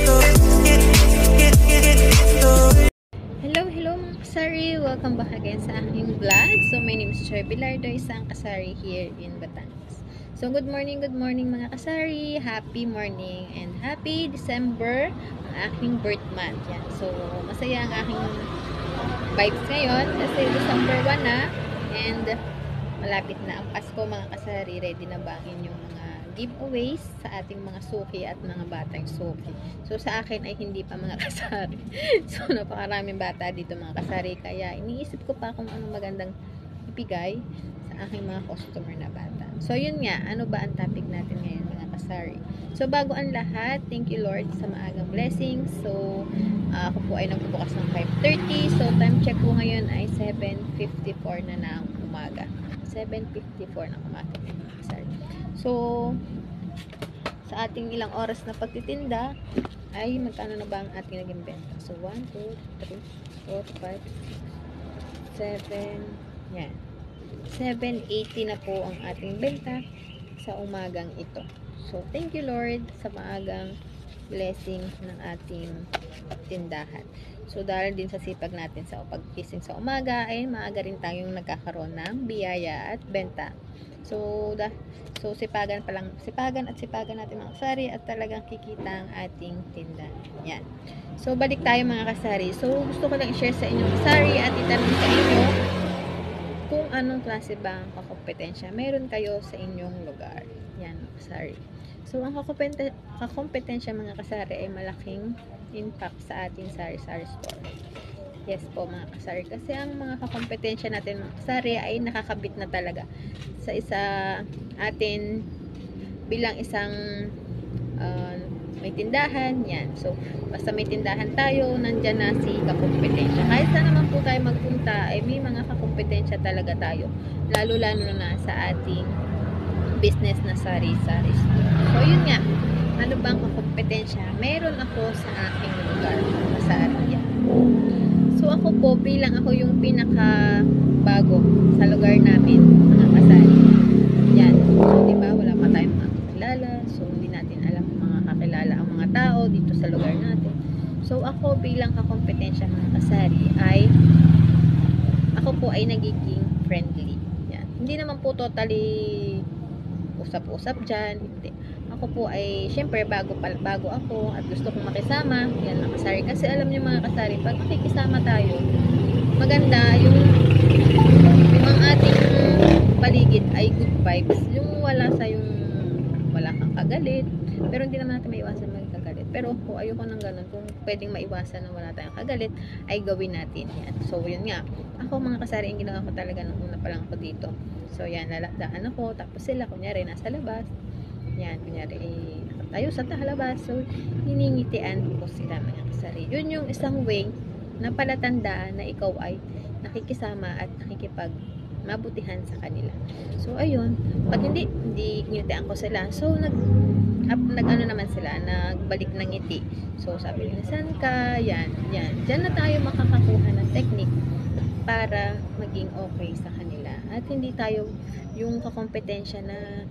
Hello mga kasari! Welcome back again sa aking vlog. So my name is Joy Bilardo, isang kasari here in Batangas. So good morning mga kasari! Happy morning and happy December ang aking birth month. Yan. So masaya ang aking vibes ngayon kasi December 1 na and malapit na ang Pasko mga kasari. Ready na ba ang inyong mga giveaways sa ating mga suki at mga batang suki. So sa akin ay hindi pa mga kasari. So napakaraming bata dito mga kasari, kaya iniisip ko pa kung anong magandang ibigay sa aking mga customer na bata. So yun nga, ano ba ang topic natin ngayon mga kasari? So bago ang lahat, thank you Lord sa maagang blessings. So ako po ay nagbubukas ng 5:30. So time check po ngayon ay 7:54 na ng umaga. 7:54 ng umaga mga kasari. So, sa ating ilang oras na pagtitinda, ay magkano na ba ang ating naging benta? So, 1, 2, 3, 4, 5, 7, yan. 7.80 na po ang ating benta sa umagang ito. So, thank you Lord sa maagang blessing ng ating tindahan. So, dahil din sa sipag natin sa pagkising sa umaga, ay maaga rin tayong nagkakaroon ng biyaya at benta. So sipagan natin mga kasari at talagang kikita ang ating tindahan. Yan. So, balik tayo mga kasari. So, gusto ko lang i-share sa inyo kasari at itanong sa inyo kung anong klase ba ang kakompetensya meron kayo sa inyong lugar. Yan, kasari. So, ang kakompetensya mga kasari ay malaking impact sa ating sari-sari store. Yes po mga kasari. Kasi ang mga kakompetensya natin mga kasari ay nakakabit na talaga sa isa atin bilang isang may tindahan. Yan. So, basta may tindahan tayo, nandyan na si kakompetensya. Kahit saan naman po tayo magpunta, ay may mga kakompetensya talaga tayo. Lalo-lalo na sa ating business na sari-sari store. So, yun nga. Ano bang kakompetensya meron ako sa aking lugar mga kasari? Yan. So, ako po, bilang ako yung pinaka bago sa lugar namin, mga kasari. Yan. So, diba, wala pa tayong mga kakilala. So, hindi natin alam kung mga kakilala ang mga tao dito sa lugar natin. So, ako bilang kakompetensya, mga kasari, ako po ay nagiging friendly. Yan. Hindi naman po totally usap-usap dyan. Hindi. Ako po ay, syempre, bago ako at gusto kong makisama. Yan mga kasari. Kasi alam niyo mga kasari, pag makikisama tayo, maganda yung ang ating paligid ay good vibes. Yung wala kang kagalit. Pero hindi naman natin maiwasan magkagalit. Pero kung ayoko ng ganun, kung pwedeng maiwasan na wala tayong kagalit, ay gawin natin yan. So, yun nga. Ako mga kasari, yung ginawa ko talaga nung una pa lang ako dito. So, yan, naladaan ako. Tapos sila, kunyari, nasa labas. Yan, kunyari, tayo sa halabas. So, hiningitian ko sila mga kasari. Yun yung isang way na palatandaan na ikaw ay nakikisama at nakikipag mabutihan sa kanila. So, ayun. Pag hindi ngitian ko sila. So, nag-ano naman sila, nagbalik ng ngiti. So, sabi nila, saan ka? Yan. Diyan na tayo makakakuha ng technique para maging okay sa kanila. At hindi tayo yung kakompetensya na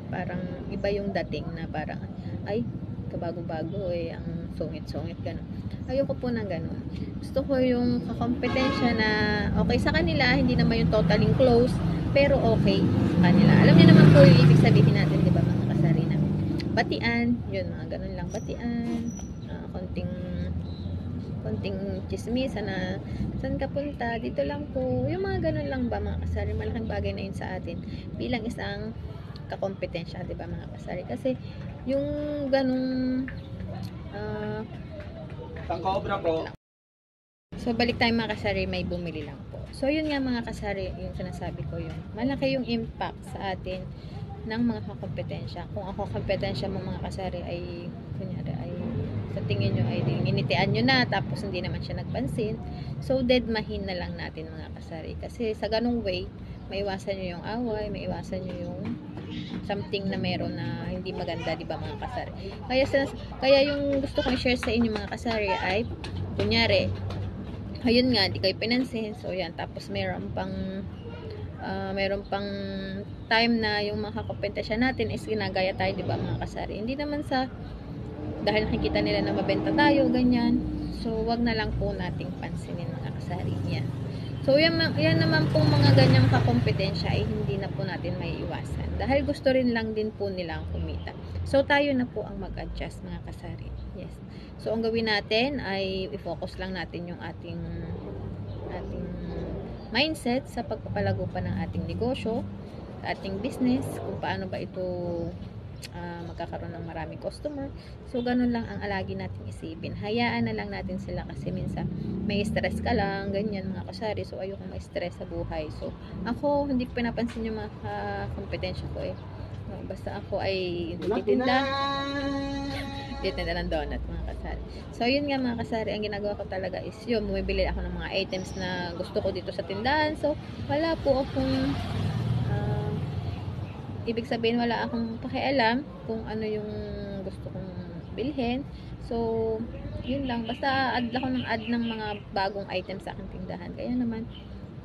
parang iba yung dating na parang ay kabago-bago ang sungit-sungit gano'n. Ayoko po ng gano'n. Gusto ko yung kakompetensya na okay sa kanila, hindi naman yung totally close, pero okay sa kanila. Alam niyo naman po yung ibig sabihin natin, di ba mga kasari na batian, yun mga gano'n lang, batian, konting chismisa na saan ka punta, dito lang po, yung mga gano'n lang ba mga kasari, malaking bagay na yun sa atin bilang isang kakompetensya, 'di ba mga kasari? Kasi yung ganung pangkobra po. So balik tayo mga kasari, may bumili lang po. So yun nga mga kasari, yung sinasabi ko yun. Malaki yung impact sa atin ng mga kakompetensya. Kung ako kompetensya mo mga kasari ay kunyari ay sa tingin nyo ay initian nyo na tapos hindi naman siya nagpansin. So deadmahin na lang natin mga kasari. Kasi sa ganung way, maiwasan nyo yung away, maiwasan nyo yung something na meron na hindi maganda, di ba mga kasari? Kaya yung gusto kong share sa inyo mga kasari ay kunyari, ayun nga, di kayo pinansin. So yan, tapos meron pang time na yung mga kakompetensya natin is ginagaya tayo, di ba mga kasari? Hindi naman sa dahil nakikita nila na mabenta tayo, ganyan. So, wag na lang po nating pansinin mga kasari yan. So, yan naman pong mga ganyang kakompetensya ay hindi na po natin may iwasan. Dahil gusto rin lang din po nilang kumita. So, tayo na po ang mag-adjust mga kasari. Yes. So, ang gawin natin ay i-focus lang natin yung ating mindset sa pagpapalago pa ng ating negosyo, ating business, kung paano ba ito magkakaroon ng maraming customer. So, ganun lang ang alagi natin isipin. Hayaan na lang natin sila kasi minsan may stress ka lang, ganyan mga kasari. So, ayoko may stress sa buhay. So, ako, hindi ko pinapansin yung mga kompetensya ko eh. No, basta ako ay titinda ng donut mga kasari. So, yun nga mga kasari, ang ginagawa ko talaga is yun, bumibili ako ng mga items na gusto ko dito sa tindahan. So, wala po akong ibig sabihin wala akong pakialam kung ano yung gusto kong bilhin. So, yun lang. Basta add ako ng mga bagong items sa aking tindahan. Kaya naman,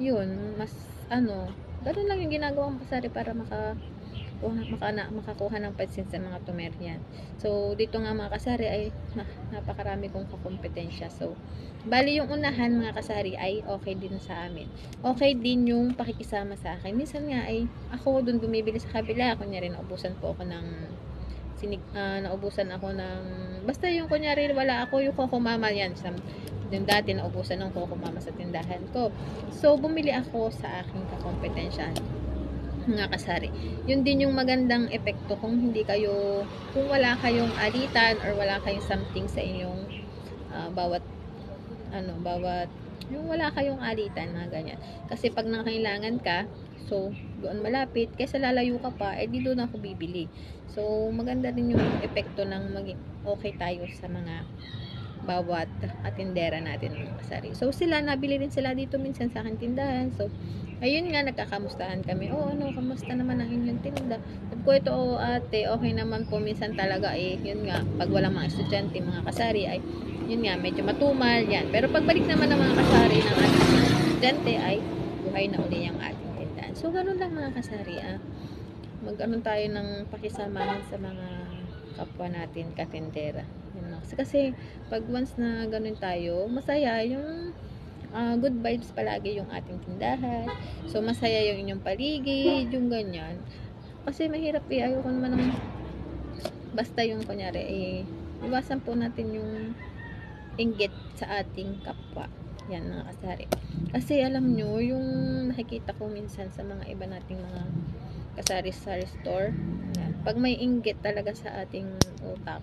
yun, mas ganun lang yung ginagawa ko kasari para makakuha ng pansin sa mga tumeryan. So, dito nga mga kasari ay napakarami kong kakompetensya. So, bali yung unahan mga kasari ay okay din sa amin. Okay din yung pakikisama sa akin. Minsan nga ay ako dun bumibili sa kabila. Kunyari naubusan po ako ng basta yung kunyari wala ako yung Coco Mama yan. Yung dati naubusan ng Coco Mama sa tindahan ko. So, bumili ako sa aking kakompetensya mga kasari. Yun din yung magandang epekto kung wala kayong alitan or wala kayong something sa inyong yung wala kayong alitan na ganyan. Kasi pag nakailangan ka, so doon malapit, kaysa lalayo ka pa, di doon ako bibili. So maganda din yung epekto ng maging okay tayo sa mga bawat atindera natin mga kasari. So sila, nabili rin sila dito minsan sa aking tindahan. So ayun nga, nagkakamustahan kami. Kamusta naman ang inyong tinda? Sabi ko, ito ate, okay naman po. Minsan talaga yun nga, pag walang mga estudyante, mga kasari, ay yun nga, medyo matumal, yan. Pero pagbalik naman ng mga kasari ng ating mga estudyante, ay buhay na uli yung ating tindahan. So, ganun lang mga kasari, mag-anon tayo ng pakisamahan sa mga kapwa natin, katindera. Kasi, pag once na ganun tayo, masaya yung good vibes palagi yung ating tindahan. So, masaya yung inyong paligid, yung ganyan. Kasi mahirap ayoko naman ng basta yung kunyari, iwasan po natin yung inggit sa ating kapwa. Yan mga kasari. Kasi alam nyo, yung nakikita ko minsan sa mga iba nating mga kasari-sari store, yan, pag may inggit talaga sa ating utak,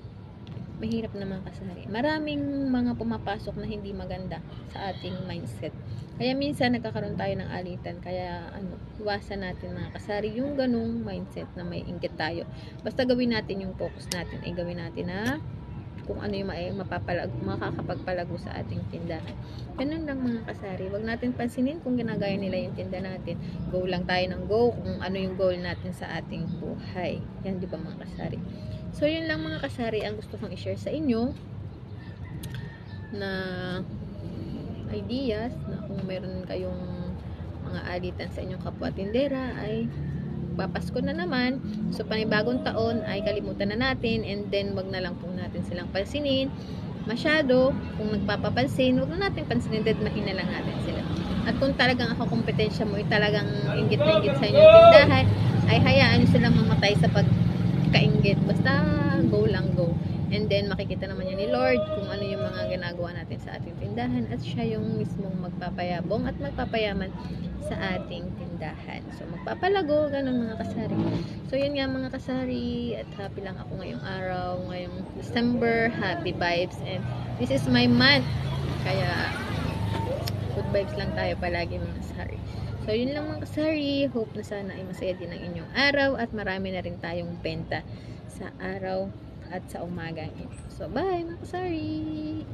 mahirap naman kasari. Maraming mga pumapasok na hindi maganda sa ating mindset. Kaya minsan nagkakaroon tayo ng alitan. Kaya iwasan natin mga kasari yung ganung mindset na may inggit tayo. Basta gawin natin yung focus natin. Ay gawin natin na kung ano yung makakapagpalago sa ating tindahan. Ganun lang mga kasari. Huwag natin pansinin kung ginagaya nila yung tinda natin. Go lang tayo ng go kung ano yung goal natin sa ating buhay. Yan, di ba mga kasari? So, yun lang mga kasari ang gusto kong i-share sa inyo na ideas na kung meron kayong mga alitan sa inyong kapwa tindera ay papasko na naman. So, panibagong taon ay kalimutan na natin and then wag na lang po natin silang pansinin masyado. Kung nagpapapansin, wag na natin pansinin, dedmahin na lang natin sila. At kung talagang ako kompetensya mo ay talagang inggit na inggit sa inyong tindahan, ay hayaan nyo silang mamatay sa pagkainggit. Basta go lang, go. And then makikita naman yan ni Lord kung ano yung mga ginagawa natin sa ating tindahan at siya yung mismong magpapayabong at magpapayaman sa ating tindahan. So magpapalago, ganun mga kasari. So yun nga mga kasari, at happy lang ako ngayong araw, ngayong December, happy vibes, and this is my month. Kaya good vibes lang tayo palagi mga kasari. So yun lang mga kasari, hope na sana ay masaya din ang inyong araw at marami na rin tayong benta sa araw at sa umaga. So bye mga kasari!